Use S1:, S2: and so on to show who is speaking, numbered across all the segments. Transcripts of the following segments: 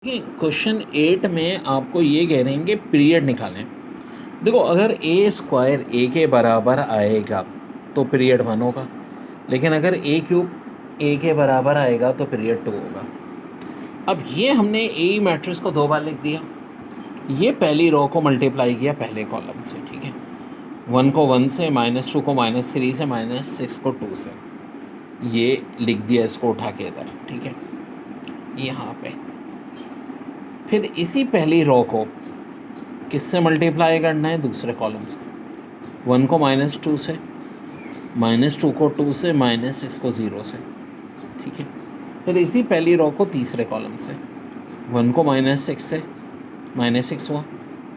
S1: Question 8 में आपको ये कह रहे हैं कि पीरियड निकालें। देखो, अगर ए स्क्वायर ए के बराबर आएगा तो पीरियड 1 होगा, लेकिन अगर ए क्यूब ए के बराबर आएगा तो पीरियड 2 होगा। अब ये हमने ए मैट्रिक्स को 2 बार लिख दिया। ये पहली रो को मल्टीप्लाई किया पहले कॉलम से, ठीक है। 1 को 1 से, -2 को -3 से, -6 को 2 से, ये लिख दिया इसको उठा के इधर, ठीक है, यहाँ पे। फिर इसी पहली रो को किससे मल्टीप्लाई करना है? दूसरे कॉलम से। 1 को -2 से, -2 को 2 से, -6 को 0 से, ठीक है। फिर इसी पहली रो को तीसरे कॉलम से। 1 को -6 से, -6 हुआ,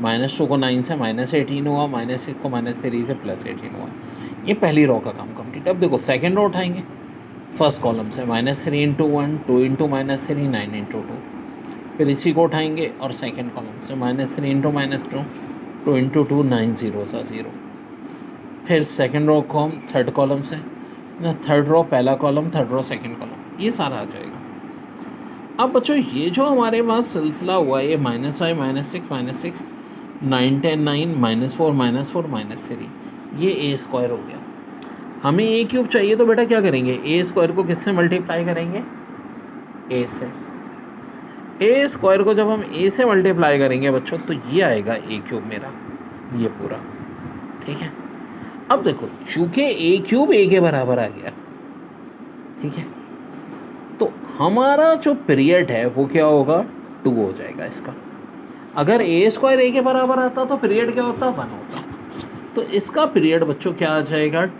S1: -2 को 9 से, -18 हुआ, -6 को -3 से, +18 हुआ। ये पहली रो का काम कंप्लीट। अब देखो सेकेंड रो उठाएंगे फर्स्ट कॉलम से। -3 × 1, 2 × -3, 9 × 2। फिर इसी को उठाएंगे और सेकेंड कॉलम से -3 × -2, 2 × 2, 9 0 सा 0। फिर सेकेंड रो को हम थर्ड कॉलम से ना, थर्ड रो पहला column, third row second column, ये सारा आ जाएगा। अब बच्चों ये जो हमारे पास सिलसिला हुआ है, ये -5, -6, 9 10 9, -4 -4 -3, ये ए स्क्वायर हो गया। हमें ए क्यूब चाहिए तो बेटा क्या करेंगे? ए स्क्वायर को किससे मल्टीप्लाई करेंगे? ए से। ए स्क्वायर को जब हम ए से मल्टीप्लाई करेंगे बच्चों तो ये आएगा ए क्यूब मेरा, ये पूरा, ठीक है। अब देखो, चूंकि ए क्यूब ए के बराबर आ गया, ठीक है, तो हमारा जो पीरियड है वो क्या होगा? 2 हो जाएगा इसका। अगर ए स्क्वायर ए के बराबर आता तो पीरियड क्या होता? 1 होता। तो इसका पीरियड बच्चों क्या आ जाएगा? 2।